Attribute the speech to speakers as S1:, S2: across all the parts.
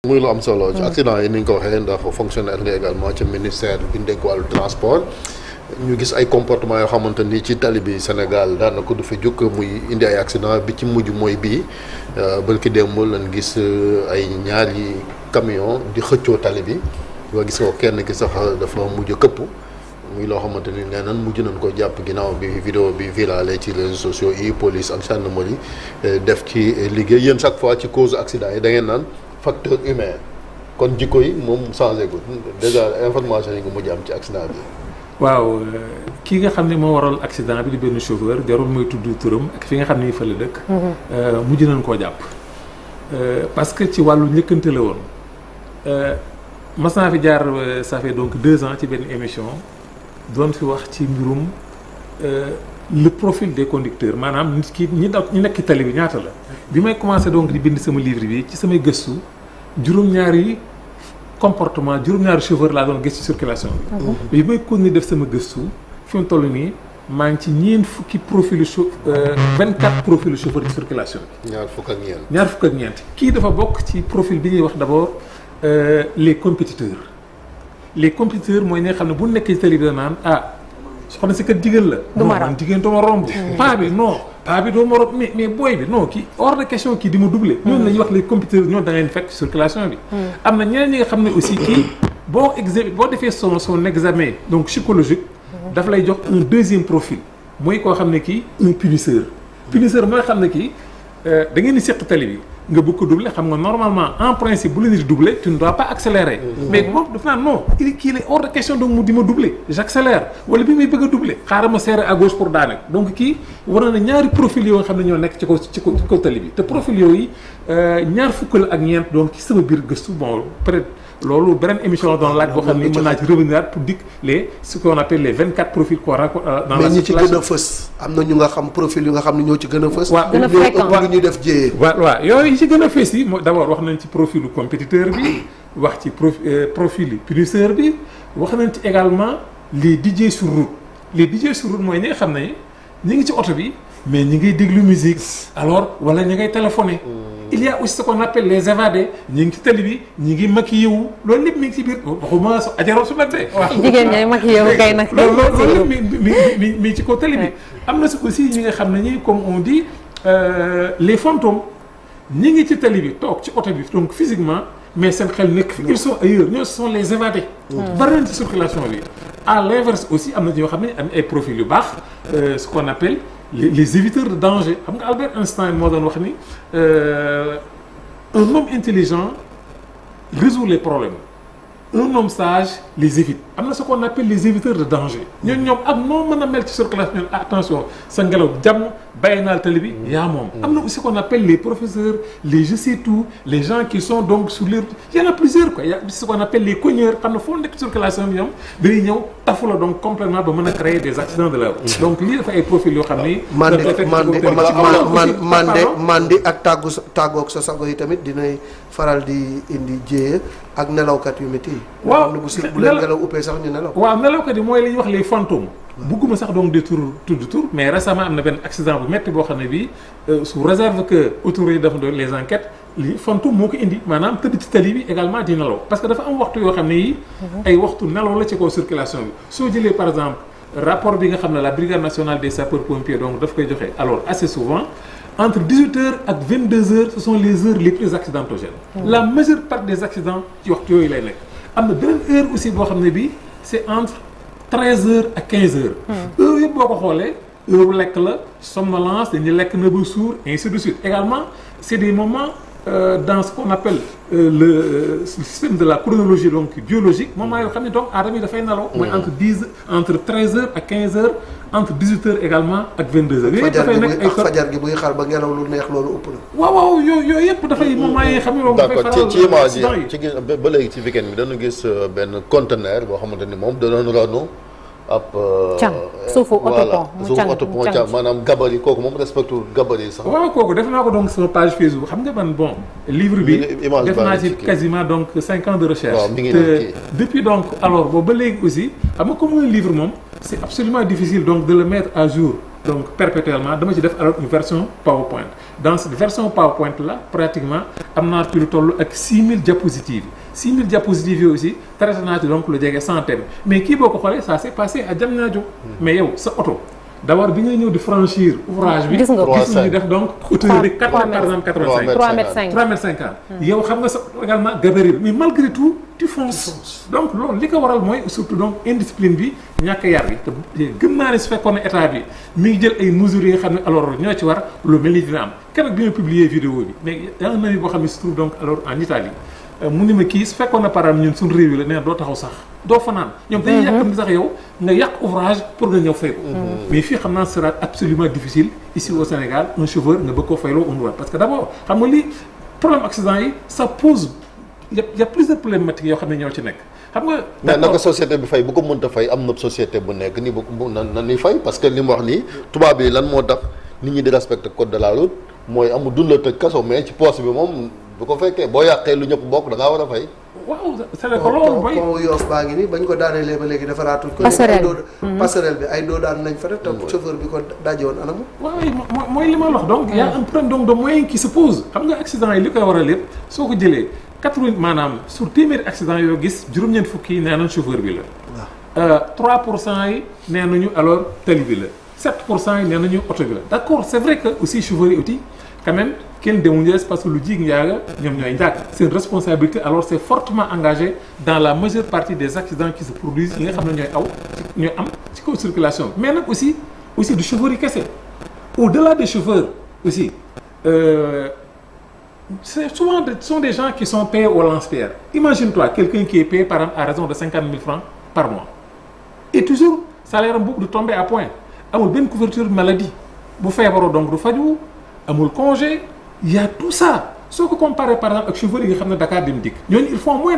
S1: muy lu am solo. ci accident yi ni nga ko waxee ndax fonctionnaire nga également ci ministère bi ndénk wàllu transport. ñu gis ay comportement yoo xamante ni ci tali bi Sénégal daanaka du fi jukk muy indi ay accident bi ci mujj mooy bii bërki démb lañ gis ay ñaari camion di xëccoo tali bi yoo gis ko kenn ki sax dafa mujj këpp muy loo xamante ni nee nan mujj nañ ko jàpp ginnaaw bi vidéo bi virale ci réseaux sociaux yi police ak gendarmerie def ci liggéey yéen chaque fois ci cause accident yi da ngeen naan facteur humain kon jikko yi moom changé ko déjà information yi nga mujj am ci accident bi.
S2: waaw kii nga xam ne moo waral accident bi di benn chauffeur jarul mooy tudd turam ak fi nga xam ne fa la dëkk. mujj nañ koo jàpp. parce que ci wàllu njëkkante la woon mas naa fi jaar ça fait donc 2 ans ci benn émission doon fi wax ci mbirum le profil des conducteurs maanaam nit ki ñi nekk ci tali bi ñaata la. bi may commencé donc di bind sama livre bi ci samay gëstu juróom-ñaari comportement juróom-ñaari chauffeur laa doon gis ci circulation bi. bi may continuer def sama gëstu fi mu toll nii maa ngi ci ñeent fukki profilu 24 profilu chauffeur de circulation bi.
S1: ñaar fukk ak ñeent.
S2: kii dafa bokk ci profil bi ñuy wax d'abord les compétiteurs mooy ñi nga xam ne bu nekkee ci tali bi naan soxna si kat jigéen la.
S3: du ma
S2: man jigéen doo ma romb. paa bi doo ma romb mais booy bi non kii hors de question kii di ma doubler. ñooñu la ñuy wax les compétiteurs ñoom da ngay fekk circulation bi. am na ñeneen ñi nga xam ne aussi kii boo defee son examen donc psychologique. daf lay jox un deuxième profil. mooy koo xam ne kii un punisseur. mooy xam ne kii da ngeen di seq tali bi nga bëgg ko doubler xam nga normalement en principe bu la nit di doubler tu ne dois pas accélérer. mais moom dafa naan non kii la hors de question donc mu di ma doubler j'accélère wala bi may bëgg a doubler xaaral ma serrer à gauche pour daane donc kii war na ñaari profil yoo nga xam ne ñoo nekk ci kaw tali bi te profil yooyu ñaar fukk la ak ñeent donc ci sama biir gëstu bon peut-être loolu beneen émission la doon laaj boo xam ne mën naa ci revenir pour dikk ce qu'on appelle les 24 profils qu'on rencontre dans la circulation.
S4: mais ñi ci gën a fës am na ñu nga xam profil yu nga xam ne ñoo ci gën a fës.
S3: gën a fréquent
S4: lu ñu def jéyee.
S2: waaw yooyu yi ci gën a fës yi d'abord wax nañ ci profilu compétiteur bi wax ci profilu punisseur bi wax nañ ci également les DJ sur route mooy ñi nga xam ne ñi ngi ci oto bi mais ñi ngay déglu musique alors wala ñi ngay téléphoner. il y a aussi ce qu'on appelle les évadés ñi ngi ci tali bi ñi ngi maquillé wu loolu lépp mi ngi ci biir waxuma ajaroo su nag de.
S3: waaw jigéen ñi maquillé wu kay nag.
S2: loolu lépp mi ci kaw tali bi. am na si aussi ñi nga xam ne ñi comme on dit les fantômes ñi ngi ci tali bi toog ci oto bi donc physiquement mais seen xel nekk fi ils sont ailleurs ñoo sont les évadés. bari nañ ci circulation bi. à l'inverse aussi am na ñoo xam ne am ay profils yu baax ce qu'on appelle. les éviteurs de danger xam nga Albert Einstein moo doon wax ni un homme intelligent résout les problèmes un homme sage les évite am na ce qu'on appelle les éviteurs de danger ñoom ak noo mën a mel ci circulation attention sa ngelaw jàmm bàyyi naal tali bi yaa moom am na aussi ce qu'on appelle les professeurs les je sais tout les gens qui sont donc sur les il y en a plusieurs quoi il y a ce qu'on appelle les cogneurs xam ne foo nekk circulation bi ñoom dañuy ñëw tafu la donc complètement ba mën a créer des accidents de la route donc lii dafa ay profils yoo xam ni
S4: mandi ak tàggoog sa sago yi tamit dinay faral di indi jéye ak nelawkat yu métti yi.
S2: waaw
S4: bu leen nelaw uppee sax ñu nelaw.
S2: waaw nelawkat yi mooy li ñuy wax les fantômes. bugguma sax donc de tudd tur mais récemment am na benn accident bu métti boo xam ne bii sous réserve que autorités yi dafa doon les enquêtes li fantôme moo ko indi maanaam tëdd ci tali bi également di nelaw parce que dafa am waxtu yoo xam ne yi ay waxtu nelaw la ci kaw circulation bi soo jëlee par exemple rapport bi nga xam ne la brigade nationale des sapeurs pompiers donc daf koy joxe alors assez souvent. entre 18h ak 22h ce sont les heures les plus accidentogènes. La majeure part des accidents ci waxtu yooyu lay nekk. am na beneen heure aussi boo xam ne bii c'est entre 13h ak 15h. heure yëpp boo ko xoolee heure lekk la somnolence dañuy lekk na ba suur ainsi de suite également c'est des moments dans ce qu'on appelle le système de la chronologie donc biologique moment yoo xam ne donc aadama yi dafay nelaw. mooy entre 13h ak 15h. entre 18h également ak 22h. yooyu dafay nekk ay
S4: fajar gi buy xar ba ngelaw lu neex loolu ëpp na.
S2: waaw yooyu yëpp dafay moment yi xam ne moom dafay faral
S1: d'accord ci image yi ci ba léegi ci weekend bi dañu gis benn conteneur boo xamante ni moom da doon ronu ab.
S3: suufu autopont mu
S1: suufu autopont cam maanaam gabarit kooku moom respecté gabarit sax.
S2: waaw kooku def naa ko donc sama page Facebook xam nga man bon. livre bi def naa ci quasiment donc 5 ans de recherche.
S1: waaw mi ngi
S2: te depuis donc alors boobu ba léegi aussi xam nga comme un livre moom. c'est absolument difficile donc de le mettre à jour donc perpétuellement dama ci def alors une version PowerPoint dans cette version PowerPoint là pratiquement am naa ci lu toll ak 6000 diapositives 6000 diapositives yi aussi traité naa ci donc lu jege 100 thèmes mais kii boo ko xoolee ça s'est passé à Diamniadio mais yow sa oto d'abord bi ngay ñëw di franchir ouvrage bi.
S3: gis nga
S2: gis nañu def donc hauteur bi 4 mètres par exemple 85.
S3: 3 mètres 5
S2: 3 mètres 50. yow xam nga sa également gabarit bi mais malgré tout tu fonces. donc loolu li ko waral mooy surtout donc indiscipline bi ñàkk a yar bi te gëm naa ne su fekkoon ne état bi mi ngi jël ay mesures yi nga xam ne alors ñoo ci war lu mel ni dina am keroog bi ma publier vidéo bi mais y a un ami boo xam ne se trouve donc alors en Italie mu ni ma kii su fekkoon na par exemple ñun suñu réew yi la nee na doo taxaw sax doo fanaan ñoom dañuy yàqam sax yow nga yàq ouvrage pour nga ñëw fay ko mais fii xam naa sera absolument difficile ici au Sénégal un chauffeur nga bëgg koo fayloo un parce que d'abord xam nga lii problème accident yi ça pose y a plusieurs problématiques yoo xam ne ñoo ci nekk xam nga
S1: mais naka société bi fay bu ko mënta fay am na société bu nekk ni bu na ni fay parce que li mu wax nii tubaab yi lan moo tax nit ñi di respecter code de la route mooy amul dund la tëj kaso mais ci poste bi moom bu ko fekkee boo yàqee lu ñëpp bokk da ngaa war a fay.
S2: waaw c'est que loolu mooy
S4: pont Yoff baa ngi nii bañ ko daanelee ba léegi defaraatuñ ko. passerelle bi ay doo daan nañ fa def te chauffeur bi ko daje woon anamu.
S2: waaw mooy li ma wax donc y a un problème donc de moyen qui se pose xam nga accident yi li koy waral lépp soo ko jëlee 80 maanaam sur téeméeri accident yoo gis juróom-ñeent fukki yi nee nañ chauffeur bi la. 3% yi nee nañu alors tali bi la 7% yi nee nañu oto bi la d'accord c'est vrai que aussi chauffeur yi aussi quand même kenn demuñu parce que lu jig njaaga ñoom ñooy njàkk c'est une responsabilité alors c'est fortement engagé dans la majeure partie des accidents qui se produisent yi nga xam ne ñooy am ci kaw circulation mais nag aussi du chauffeur yi kese au-delà des chauffeurs aussi c'est souvent ce sont des gens qui sont payés au lance-pierre imagine-toi quelqu'un qui est payé par exemple à raison de 50 000 francs par mois et toujours salaire am boobu du tomber à point amul benn couverture maladie bu feebaroo donc du faju amul congé il y a tout ça soo ko comparé par exemple ak chauffeurs yi nga xam ne Dakar Dem Dikk ñooñu ils font moins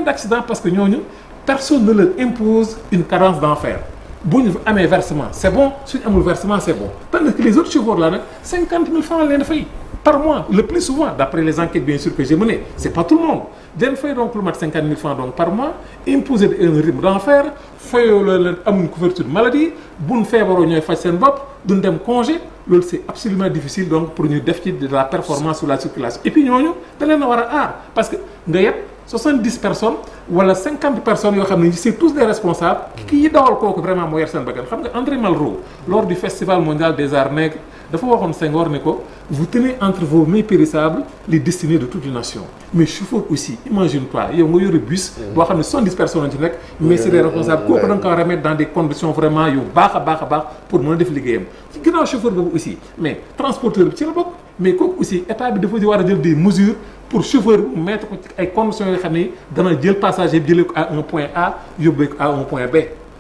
S2: d'accidents parce que ñooñu personne ne leur impose une cadence d'enfer bu ñu amee versement c'est bon suñu amul versement c'est bon tandis que les autres chauffeurs là nag 50 000 francs leen fay par mois le plus souvent d'après les enquêtes bien sûr que j'ai menées c'est pas tout le monde den fay donc lu mat 50 000 francs donc par mois imposer un rythme d'enfer fayoo la leen amuñ couverture maladie buñ feebaroo ñooy faj seen bopp duñ dem congé loolu c'est absolument difficile donc pour ñu def ci de la performance sur la circulation et puis ñooñu da leen a war a aar parce que nga yëpp 70 personnes wala 50 personnes yoo xam ne c'est tous des responsables kii dawal kooku vraiment moo yer seen bakkan xam nga André Malraux lors du festival mondial des arts nègres dafa waxoon Senghor ne ko vous tenez entre vos mains périssables les destinées de toute une nation mais chauffeur aussi imagine-toi yow nga yore bus boo xam ne 70 personnes ci nekk mais c'est des responsables kooku da nga ko war a mettre dans des conditions vraiment yu baax a baax pour mën a def liggéeyam ci ginnaaw chauffeur boobu aussi mais transporteur bi ci la bokk mais kooku aussi état bi dafa war a jël des mesures pour chauffeur bi mettre ko ci ay conditions yoo xam ne dana jël passager bi jëlee ko à un point A yóbbee ko à un point B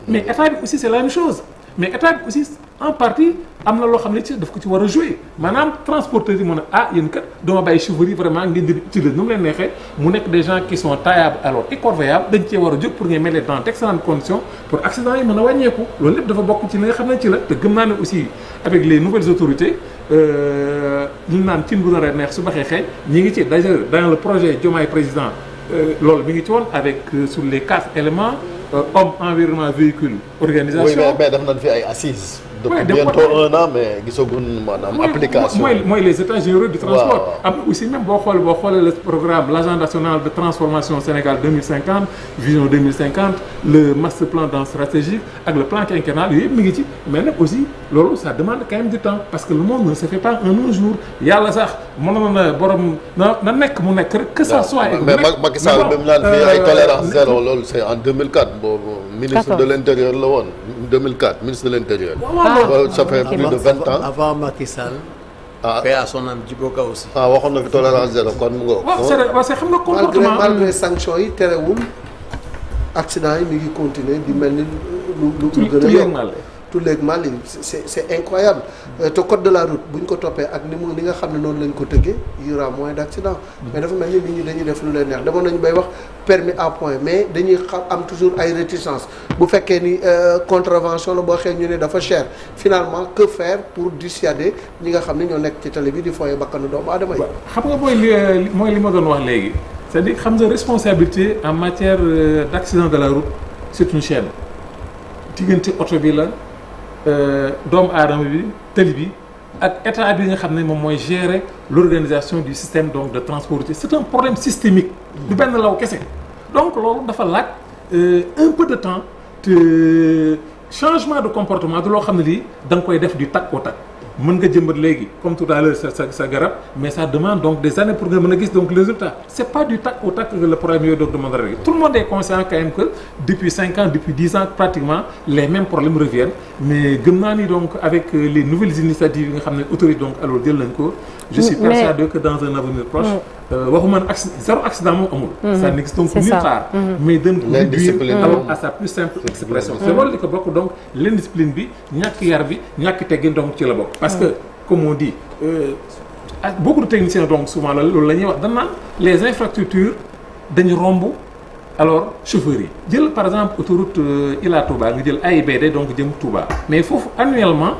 S2: mais état bi aussi c'est la même chose mais état bi aussi en partie am na loo xam ne ci daf ko ci war a jouer maanaam transporteurs yi mën a yéen kat dama bàyyi chauffeurs yi vraiment ngeen di utiliser nu mu leen neexee mu nekk des gens qui sont taillables alors et corveillables dañ cee war a jóg pour ngeen mettre dans d'excellentes conditions pour accident yi mën a wàññeeku loolu lépp dafa bokk ci li nga xam ne ci la te gëm naa ne aussi avec les nouvelles autorités li naan cin bu nar a neex su baxee xeeñ ñi ngi ci d'ailleurs dans le projet Diomaye président loolu mi ngi ci woon avec sur les 4 éléments homme environnement véhicule organisation.
S1: oui mais def nañ fi ay assises. depuis bientôt 1 an mais gisaguñ maanaam application.
S2: mooy les états généraux du transport. am aussi même boo xoolee le programme l'agenda national de transformation Sénégal 2050 vision 2050 le master plan dans stratégique ak le plan quinquennal yooyu yëpp mi ngi ci mais nag aussi loolu ça demande quand même du temps parce que le monde ne se fait pas en un jour yàlla sax mënoon na borom na nekk mu nekk rek que ça soit.
S1: mais Macky Sall même naan fii ay tolérance zéro loolu c'est en 2004 boobu ministre de l'intérieur la woon 2004 ministre de l'intérieur. Ça fait plus de 20 ans.
S5: Avant Macky Sall. paix à son âme Djibo Ka aussi.
S1: waxoon na fi tolérance zéro kon mu ngi.
S2: waaw c'est xam nga comportement
S4: malgré sanction yi terewul accident yi mi ngi continuer di mel ni lu gën a yokk tout léegi mal c'est incroyable te code de la route bu ñu ko toppee ak ni nga xam ne noonu lañ ko tëggee il y aura moins d'accidents mais dafa mel ni nit ñi dañuy def lu leen neex demoon nañu bay wax permis à point mais dañuy am toujours ay réticences bu fekkee ni contravention la boo xee ñu ne dafa cher finalement que faire pour dissuader ñi nga xam ne ñoo nekk ci tali bi di fooyee bakkanu doomu aadama yi.
S2: xam nga mooy li ma doon wax léegi c'est-à-dire xam nga responsabilité en matière d'accident de la route c'est une chaîne diggante oto bi la doomu aadama bi tëli bi ak état bi nga xam ne moom mooy gérer l'organisation du système donc de transport routier c'est un problème systémique du benn law kese donc loolu dafa laaj un peu de temps te changement de comportement du loo xam ne lii da nga koy def du tac au tac mën nga jëmbat léegi comme tout à l'heure sa garab mais ça demande donc des années pour nga mën a gis donc le résultat c'est pas du tac au tac que le problème yooyu donc demande régler tout le monde est conscient quand même que depuis 5 ans depuis 10 ans pratiquement les mêmes problèmes reviennent mais gëm naa ni donc avec les nouvelles initiatives yi nga xam ne autorités donc alors jël nañ ko je suis persuadé que dans un avenir proche waxuma zéro accident moom amul ça n'existe donc nulle part mais dañ ko réduire alors à sa plus simple expression c'est loolu li ko bokk donc l'indiscipline bi ñàkk yar bi ñàkk teggin donc ci la bokk parce que comme on dit beaucoup de techniciens donc souvent loolu la ñuy wax dañ naan les infrastructures dañu romb alors chauffeurs yi jël par exemple autoroute Ila Touba nga jël AIBD donc jëm Touba mais foofu annuellement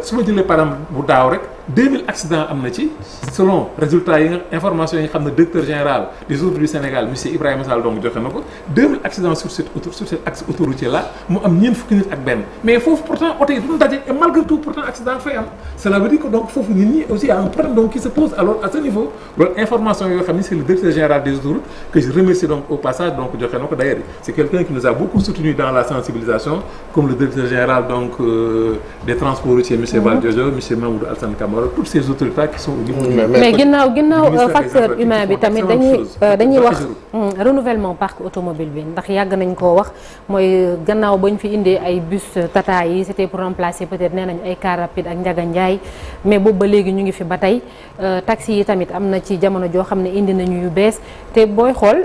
S2: su ma jëlee par exemple bu daaw rek 2000 accidents am na ci selon résultats yi nga information yi nga xam ne directeur général des autoroutes du Sénégal monsieur Ibrahima Sall donc joxe na ko 2000 accidents sur cet axe autoroutier là mu am ñeent fukki nit ak benn mais foofu pourtant oto yi duñu daje et malgré tout pourtant accident fay am cela veut dire que donc foofu nit ñi aussi y a un problème donc qui se pose alors à ce niveau loolu information yoo xam ne c'est le directeur général des autoroutes que je remercie donc au passage donc joxe na ko d'ailleurs c'est quelqu'un qui nous a beaucoup soutenu dans la sensibilisation comme le directeur général donc des transports routiers monsieur Valdiodio monsieur Mamoudou Alassane Camara toutes ces autorités qui sont au niveau
S3: mais ginnaaw facteur humain bi tamit dañuy wax renouvellement parc automobile bi ndax yàgg nañ koo wax mooy gannaaw bañ fi indee ay bus Tata yi c'était pour remplacer peut-être nee nañu ay car rapide ak Ndiaga Ndiaye mais boobu ba léegi ñu ngi fi ba tey taxi yi tamit am na ci jamono joo xam ne indi nañu yu bees te booy xool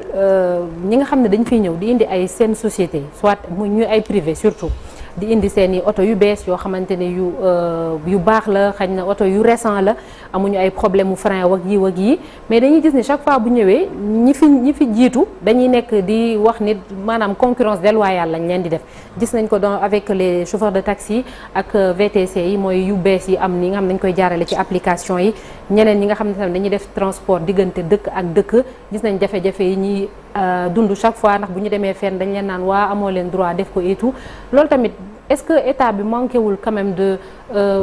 S3: ñi nga xam ne dañ fiy ñëw di indi ay seen société soit muy ñuy ay privé surtout di indi seen i oto yu bees yoo xamante ne yu baax la xañ na oto yu récent la amuñu ay problème mu frein wak yi mais dañuy gis ne chaque fois bu ñëwee ñi fi jiitu dañuy nekk di wax nit maanaam concurrence déloyale lañ leen di def gis nañ ko donc avec les chauffeurs de taxi ak VTC yi mooy yu bees yi am ni nga xam ne dañ koy jaarale ci application yi ñeneen ñi nga xam ne tamit dañuy def transport diggante dëkk ak dëkk gis nañ jafe-jafe yi ñuy dund chaque fois ndax bu ñu demee fenn dañ leen naan waa amoo leen droit def ko et tout loolu tamit est-ce que état bi manqué wul quand même de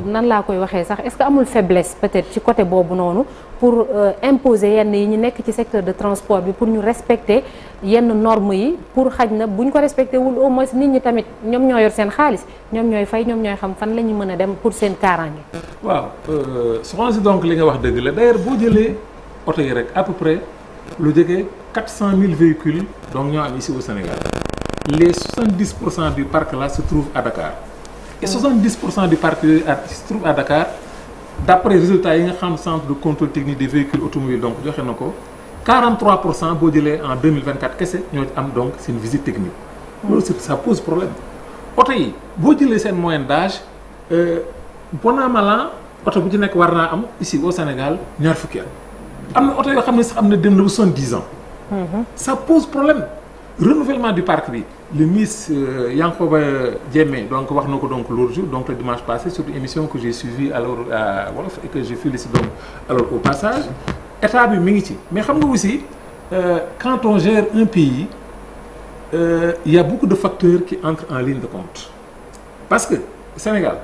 S3: nan laa koy waxee sax est-ce que amul faiblesse peut-être ci côté boobu noonu pour imposer yenn yi ñu nekk ci secteur de transport bi pour ñu respecter yenn normes yi pour xaj na bu ñu ko respecté wul au moins nit ñi tamit ñoom ñoo yor seen xaalis ñoom ñooy fay ñoom ñooy xam fan la ñu mën a dem pour seen kaaraange.
S2: waaw soxna si donc li nga wax dëgg la d'ailleurs boo jëlee oto yi rek à peu près lu jege 400 000 véhicules donc ñoo am ici au Sénégal. Les 70% du parc là se trouve à Dakar et 70% du parc se trouve à Dakar d'après résultats yi nga xam centre de contrôle technique des véhicules automobiles donc joxe na ko 43% boo jëlee en 2024 kese ñoo am donc seen visite technique. loolu ça pose problème. oto yi boo jëlee seen moyenne d'âge bon an mal an oto bu ci nekk war naa am ici au Sénégal ñaar fukki at am na oto yoo xam ne sax am na dem na ba 70 ans. Ça pose problème. Renouvellement du parc bi le ministre Yankhoba Diémé donc wax na ko donc l'autre jour donc le dimanche passé sur une émission que j'ai suivie alors à Wolof et que je félicite donc alors au passage état bi mi ngi ci mais xam nga aussi quand on gère un pays il y a beaucoup de facteurs qui entrent en ligne de compte parce que Sénégal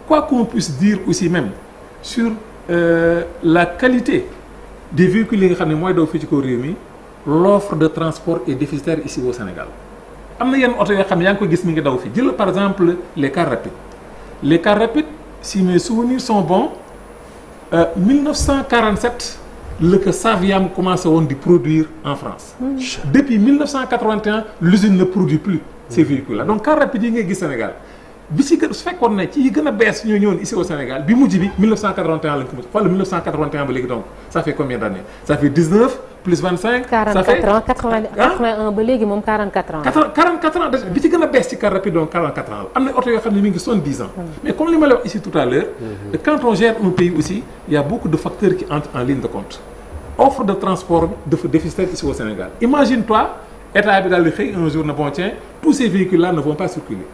S2: quoi qu'on puisse dire aussi même sur la qualité des véhicules yi nga xam ne mooy daw fii ci kaw réew mi l'offre de transport est déficitaire ici au Sénégal am na yenn oto yoo xam ne yaa ngi ko gis mi ngi daw fii jël par exemple les cars rapides si mes souvenirs sont bons 1947 la que Saviam commencé woon di produire en France depuis 1981 l'usine ne produit plus ces véhicules là donc cars rapides yi ngay gis Sénégal bi ci gën su fekkoon ne ci yi gën a bees ñoo ñëwoon ici au Sénégal bi mujj bi 1981 lañ ko mujj xoolal 1981 ba léegi donc ça fait combien d'années ça fait 19 plus 25.
S3: 44 ans 81 ba léegi moom 44 ans.
S2: 44 ans bi ci gën a bees ci car rapide donc 44 ans am na oto yoo xam ne mi ngi 70 ans. mais comme li ma la wax ici tout à l'heure quand on gère un pays aussi il y a beaucoup de facteurs qui entrent en ligne de compte. offre de transport bi dafa déficitaire ici au Sénégal imagine-toi état bi daal di xëy un jour ne bon tiens tous ces véhicules là ne vont pas circuler.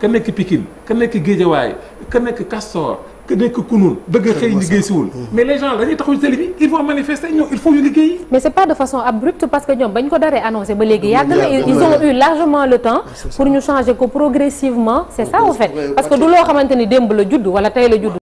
S2: ka nekk Pikine ka nekk Guédiawaye ka nekk Castor que nekk kunun bëgg a xëy liggéey siwul mais les gens dañuy taxaw ci télé bi ils vont manifester ñoom il faut ñu liggéey.
S3: mais c'est pas de façon abrupte parce que ñoom bañ ko daree annoncé ba léegi yàgg na ils ont eu largement le temps pour ñu changer ko progressivement c'est ça en fait parce que du loo xamante ni démb la judd wala tey la judd